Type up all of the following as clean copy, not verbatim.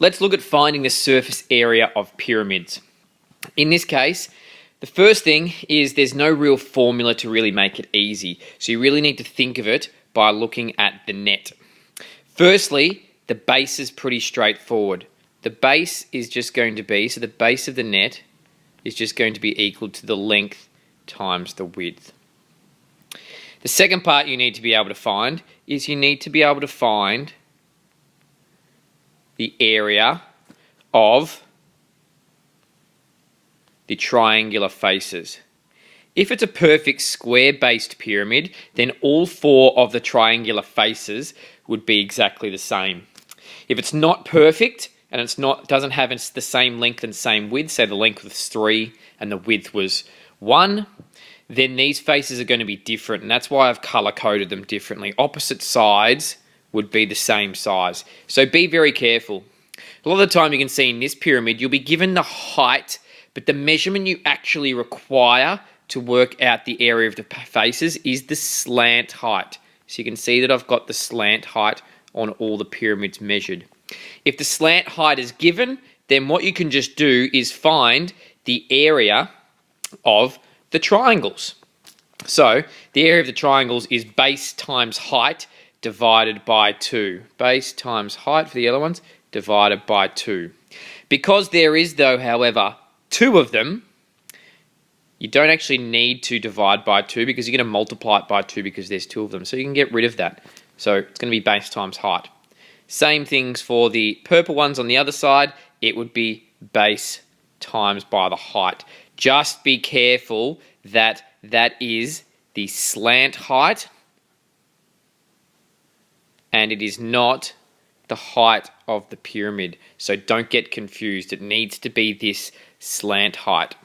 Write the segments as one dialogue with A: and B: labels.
A: Let's look at finding the surface area of pyramids. In this case, the first thing is there's no real formula to really make it easy. So you really need to think of it by looking at the net. Firstly, the base is pretty straightforward. The base is just going to be, so the base of the net is just going to be equal to the length times the width. The second part you need to be able to find is you need to be able to find the area of the triangular faces. If it's a perfect square-based pyramid, then all four of the triangular faces would be exactly the same. If it's not perfect and doesn't have the same length and same width, say the length was 3 and the width was 1, then these faces are going to be different, and that's why I've color-coded them differently. Opposite sides would be the same size. So be very careful. A lot of the time you can see in this pyramid, you'll be given the height, but the measurement you actually require to work out the area of the faces is the slant height. So you can see that I've got the slant height on all the pyramids measured. If the slant height is given, then what you can just do is find the area of the triangles. So the area of the triangles is base times height divided by 2. Base times height for the other ones divided by 2. Because there is, though, however, 2 of them, you don't actually need to divide by 2 because you're going to multiply it by 2 because there's 2 of them. So you can get rid of that. So it's going to be base times height. Same things for the purple ones on the other side. It would be base times by the height. Just be careful that that is the slant height and it is not the height of the pyramid. So don't get confused. It needs to be this slant height.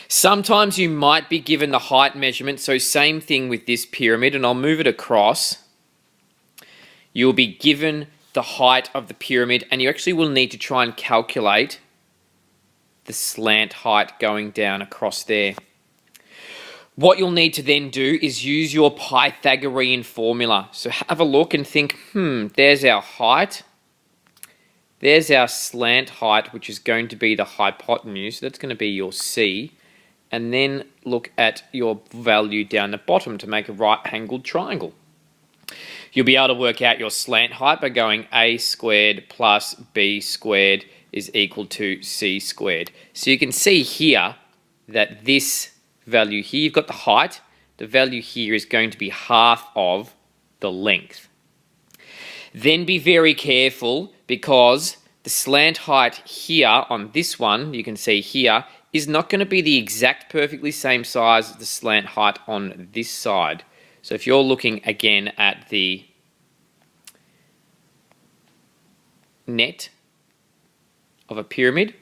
A: Sometimes you might be given the height measurement. So same thing with this pyramid, and I'll move it across. You'll be given the height of the pyramid, and you actually will need to try and calculate the slant height going down across there. What you'll need to then do is use your Pythagorean formula. So have a look and think, there's our height. There's our slant height, which is going to be the hypotenuse. So that's going to be your C. And then look at your value down the bottom to make a right-angled triangle. You'll be able to work out your slant height by going a squared plus b squared is equal to c squared. So you can see here that this value here, you've got the height, the value here is going to be half of the length. Then be very careful because the slant height here on this one, you can see here, is not going to be the exact perfectly same size as the slant height on this side. So if you're looking again at the net of a pyramid,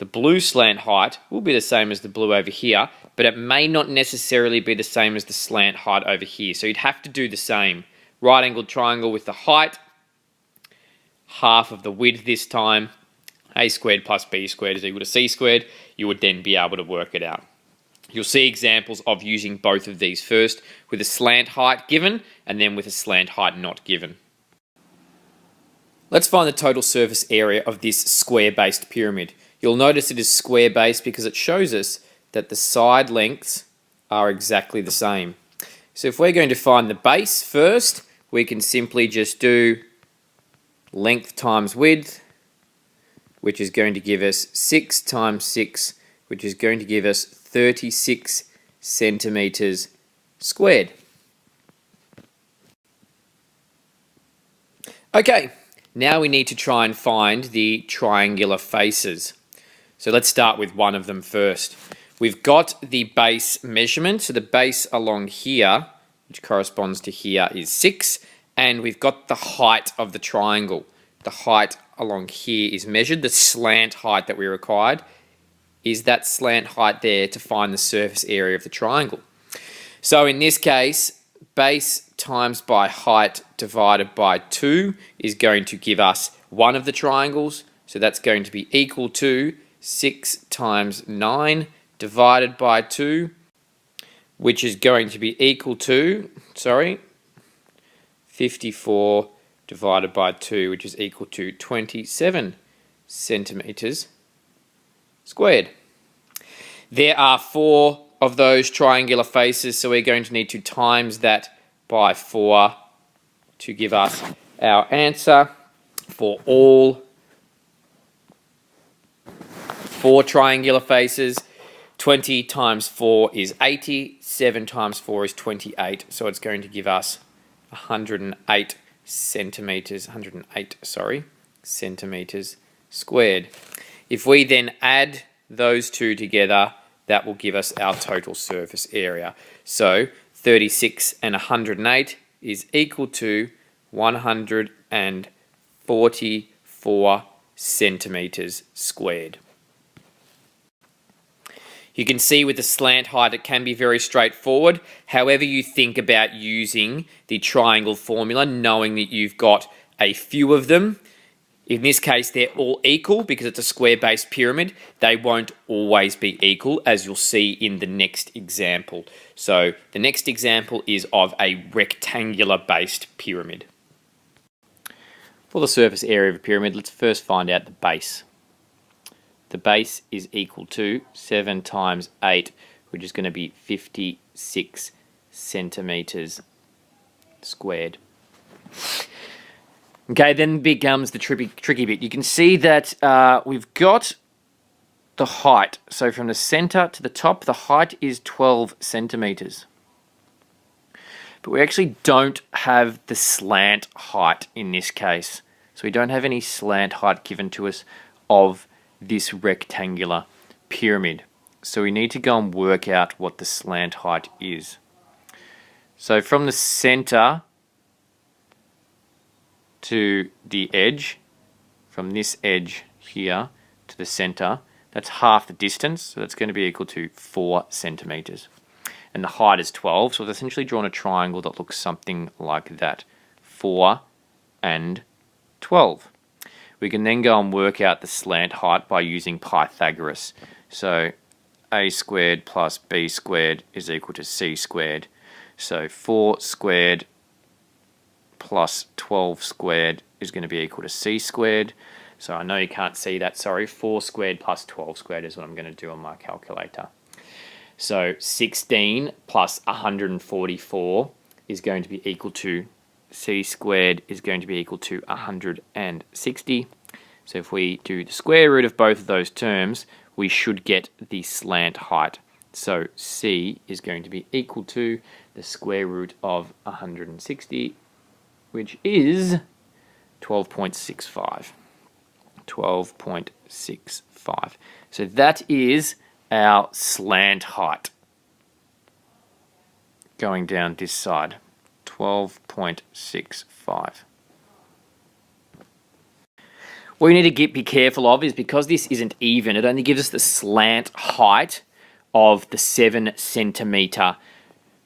A: the blue slant height will be the same as the blue over here, but it may not necessarily be the same as the slant height over here. So you'd have to do the same. Right angled triangle with the height, half of the width this time, a squared plus b squared is equal to c squared. You would then be able to work it out. You'll see examples of using both of these first with a slant height given and then with a slant height not given. Let's find the total surface area of this square-based pyramid. You'll notice it is square-based because it shows us that the side lengths are exactly the same. So if we're going to find the base first, we can simply just do length times width, which is going to give us 6 times 6, which is going to give us 36 centimeters squared. Okay, now we need to try and find the triangular faces. So let's start with one of them first. We've got the base measurement, so the base along here, which corresponds to here, is 6, and we've got the height of the triangle. The height along here is measured. The slant height that we required is that slant height there to find the surface area of the triangle. So in this case, base times by height divided by 2 is going to give us one of the triangles. So that's going to be equal to 6 times 9 divided by 2, which is going to be equal to, 54 divided by 2, which is equal to 27 centimetres squared. There are 4 of those triangular faces, so we're going to need to times that by 4 to give us our answer for all 4 triangular faces. 20 times 4 is 80, 7 times 4 is 28, so it's going to give us 108 centimetres squared. If we then add those two together, that will give us our total surface area. So 36 and 108 is equal to 144 centimetres squared. You can see with the slant height it can be very straightforward. However you think about using the triangle formula, knowing that you've got a few of them, in this case they're all equal because it's a square-based pyramid. They won't always be equal, as you'll see in the next example. So the next example is of a rectangular-based pyramid. For the surface area of a pyramid, let's first find out the base. The base is equal to 7 times 8, which is going to be 56 centimetres squared. Okay, then becomes the tricky bit. You can see that we've got the height. So from the centre to the top, the height is 12 centimetres. But we actually don't have the slant height in this case. So we don't have any slant height given to us of this rectangular pyramid. So we need to go and work out what the slant height is. So from the center to the edge, from this edge here to the center, that's half the distance, so that's going to be equal to 4 centimeters. And the height is 12, so we've essentially drawn a triangle that looks something like that. 4 and 12. We can then go and work out the slant height by using Pythagoras. So a squared plus b squared is equal to c squared. So 4 squared plus 12 squared is going to be equal to c squared. So I know you can't see that, sorry. 4 squared plus 12 squared is what I'm going to do on my calculator. So 16 plus 144 is going to be equal to c squared is going to be equal to 160. So if we do the square root of both of those terms, we should get the slant height. So c is going to be equal to the square root of 160, which is 12.65. 12.65. So that is our slant height going down this side. 12.65. What you need to be careful of is because this isn't even, it only gives us the slant height of the 7 centimetre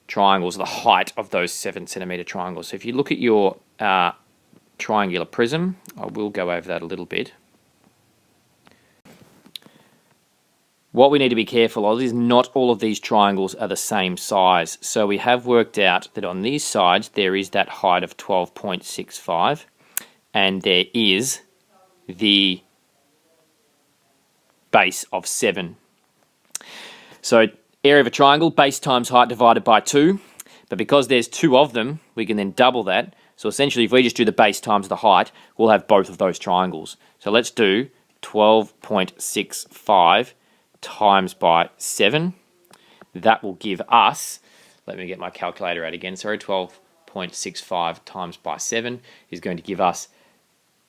A: triangles, the height of those 7 centimetre triangles. So if you look at your triangular prism, I will go over that a little bit. What we need to be careful of is not all of these triangles are the same size. So we have worked out that on these sides there is that height of 12.65 and there is the base of 7. So area of a triangle, base times height divided by 2. But because there's 2 of them, we can then double that. So essentially if we just do the base times the height, we'll have both of those triangles. So let's do 12.65 times by 7. That will give us, let me get my calculator out again, sorry, 12.65 times by 7 is going to give us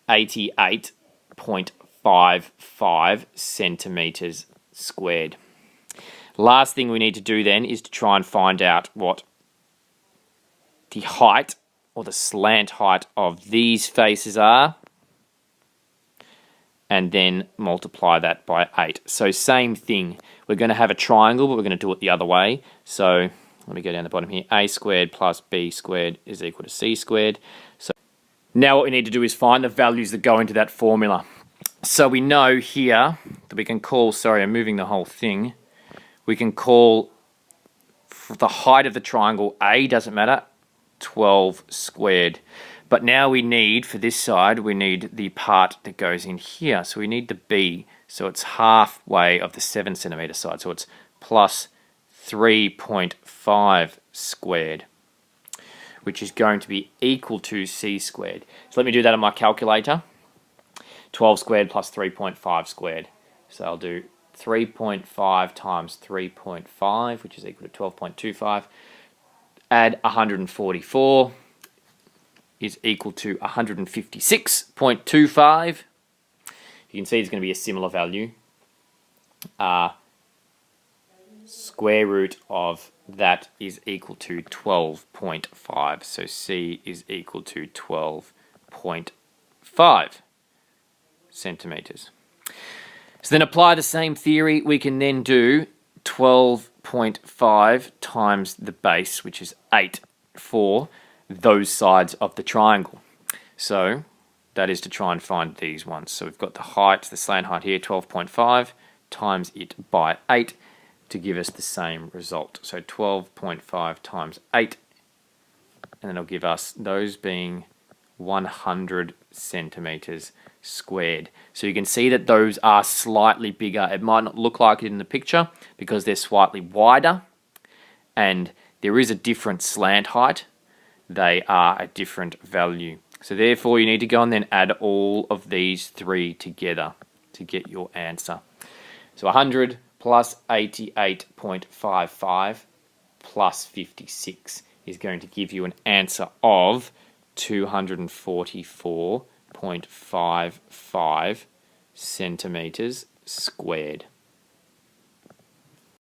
A: 88.55 centimetres squared. Last thing we need to do then is to try and find out what the height or the slant height of these faces are, and then multiply that by 8. So same thing. We're going to have a triangle, but we're going to do it the other way. So let me go down the bottom here. A squared plus b squared is equal to c squared. So now what we need to do is find the values that go into that formula. So we know here that we can call, sorry, I'm moving the whole thing. We can call for the height of the triangle A, doesn't matter, 12 squared.
B: But now we need, for this side, we need the part that goes in here. So we need the b. So it's halfway of the 7 centimeter side. So it's plus 3.5 squared, which is going to be equal to c squared. So let me do that on my calculator. 12 squared plus 3.5 squared. So I'll do 3.5 times 3.5, which is equal to 12.25. Add 144 is equal to 156.25. You can see it's going to be a similar value. Square root of that is equal to 12.5. So C is equal to 12.5 centimeters. So then apply the same theory. We can then do 12.5 times the base, which is 8, for those sides of the triangle. So that is to try and find these ones. So we've got the height, the slant height here, 12.5, times it by 8 to give us the same result. So 12.5 times 8, and then it'll give us those being 100 centimeters squared. So you can see that those are slightly bigger. It might not look like it in the picture because they're slightly wider, and there is a different slant height. They are a different value. So therefore you need to go and then add all of these three together to get your answer. So 100 plus 88.55 plus 56 is going to give you an answer of 244.55 centimeters squared.